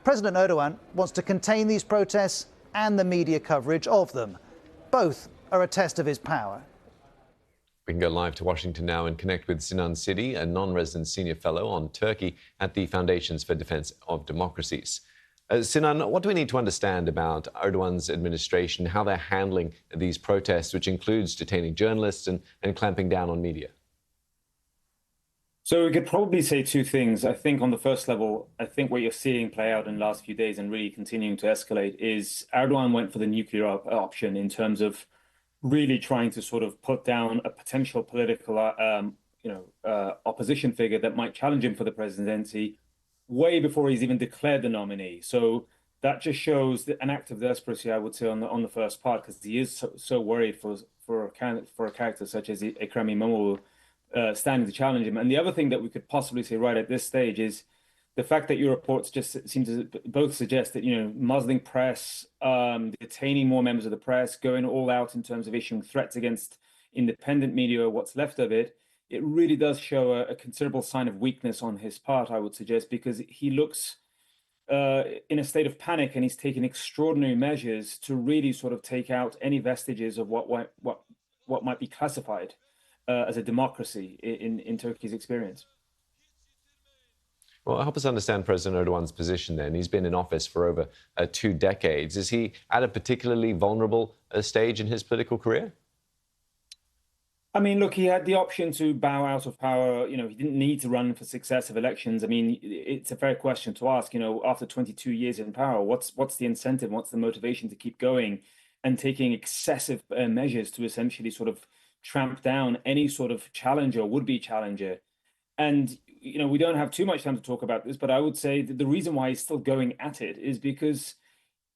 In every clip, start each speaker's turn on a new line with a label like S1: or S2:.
S1: President Erdogan wants to contain these protests and the media coverage of them. Both are a test of his power.
S2: We can go live to Washington now and connect with Sinan Ciddi, a non-resident senior fellow on Turkey at the Foundations for Defense of Democracies. Sinan, what do we need to understand about Erdogan's administration, how they're handling these protests, which includes detaining journalists and clamping down on media?
S3: So we could probably say two things. I think on the first level, I think what you're seeing play out in the last few days and really continuing to escalate is Erdogan went for the nuclear option in terms of really trying to sort of put down a potential political, opposition figure that might challenge him for the presidency way before he's even declared the nominee. So that just shows an act of desperacy, I would say, on the first part, because he is so worried for a character such as Ekrem Imamoglu standing to challenge him. And the other thing that we could possibly say right at this stage is the fact that your reports just seem to both suggest that, muzzling press, detaining more members of the press, going all out in terms of issuing threats against independent media, or what's left of it, it really does show a considerable sign of weakness on his part, I would suggest, because he looks in a state of panic, and he's taking extraordinary measures to really sort of take out any vestiges of what might be classified as a democracy in Turkey's experience.
S2: Well, help us understand President Erdogan's position then. He's been in office for over 2 decades. Is he at a particularly vulnerable stage in his political career?
S3: I mean, look, he had the option to bow out of power. He didn't need to run for successive elections. I mean, it's a fair question to ask, after 22 years in power, what's the incentive? What's the motivation to keep going and taking excessive measures to essentially sort of tramp down any sort of challenger, would-be challenger? And, we don't have too much time to talk about this, but I would say that the reason why he's still going at it is because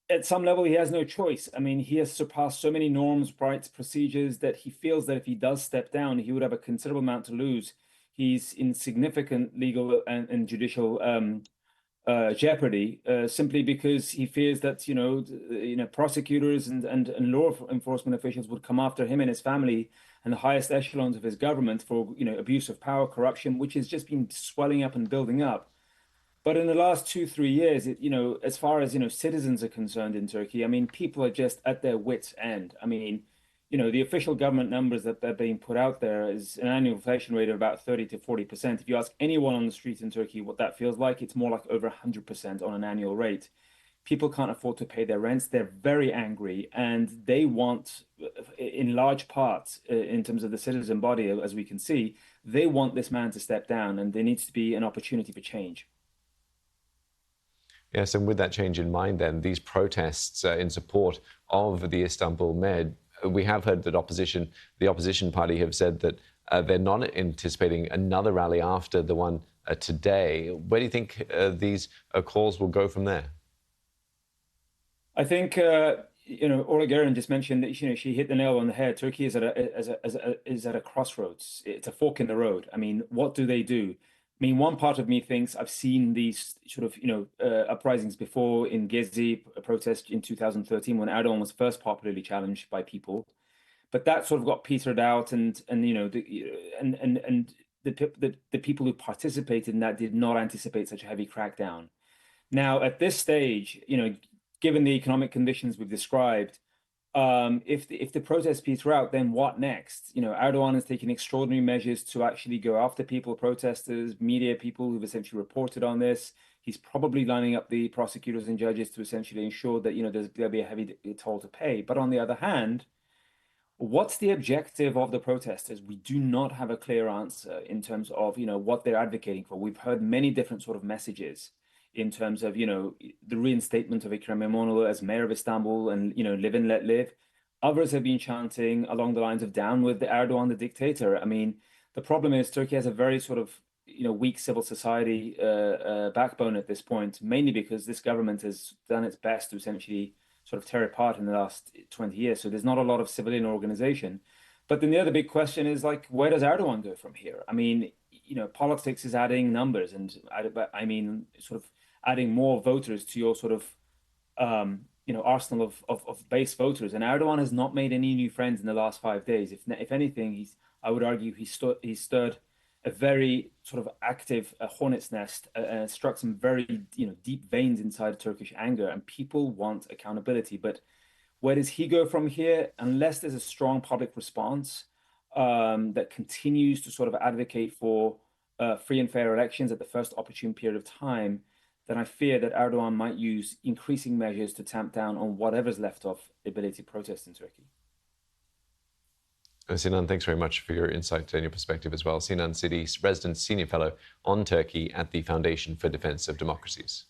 S3: at some level, he has no choice. I mean, he has surpassed so many norms, rights, procedures that he feels that if he does step down, he would have a considerable amount to lose. He's in significant legal and judicial jeopardy, simply because he fears that prosecutors and law enforcement officials would come after him and his family and the highest echelons of his government for abuse of power, corruption, which has just been swelling up and building up. But in the last 2-3 years, as far as citizens are concerned in Turkey, I mean, people are just at their wits' end. I mean, the official government numbers that are being put out there is an annual inflation rate of about 30 to 40%. If you ask anyone on the street in Turkey what that feels like, it's more like over 100% on an annual rate. People can't afford to pay their rents. They're very angry, and they want, in large part, in terms of the citizen body, as we can see, they want this man to step down, and there needs to be an opportunity for change.
S2: Yes, and with that change in mind, then, these protests in support of the Istanbul Med, we have heard that the opposition party have said that they're not anticipating another rally after the one today. Where do you think these calls will go from there?
S3: I think, Ola Guerin just mentioned that, she hit the nail on the head. Turkey is at a crossroads. It's a fork in the road. I mean, what do they do? I mean, one part of me thinks I've seen these sort of, uprisings before in Gezi, a protest in 2013 when Erdogan was first popularly challenged by people, but that sort of got petered out, and the people who participated in that did not anticipate such a heavy crackdown. Now, at this stage, given the economic conditions we've described, if the protests peter out, then what next? Erdogan has taken extraordinary measures to actually go after people, protesters, media people who've essentially reported on this. He's probably lining up the prosecutors and judges to essentially ensure that there'll be a heavy toll to pay. But on the other hand, what's the objective of the protesters? We do not have a clear answer in terms of what they're advocating for. We've heard many different sort of messages in terms of, the reinstatement of Ekrem Imamoglu as mayor of Istanbul and, live and let live. Others have been chanting along the lines of down with Erdogan, the dictator. I mean, the problem is Turkey has a very sort of, weak civil society backbone at this point, mainly because this government has done its best to essentially sort of tear apart in the last 20 years. So there's not a lot of civilian organization. But then the other big question is, where does Erdogan go from here? I mean, politics is adding numbers, and I mean, sort of adding more voters to your sort of, arsenal of base voters. And Erdogan has not made any new friends in the last 5 days. If anything, I would argue he stirred a very sort of active hornet's nest, struck some very deep veins inside Turkish anger, and people want accountability. But where does he go from here? Unless there's a strong public response that continues to sort of advocate for free and fair elections at the first opportune period of time, then I fear that Erdogan might use increasing measures to tamp down on whatever's left of the ability to protest in Turkey.
S2: Sinan, thanks very much for your insight and your perspective as well. Sinan Ciddi, Resident Senior Fellow on Turkey at the Foundation for Defense of Democracies.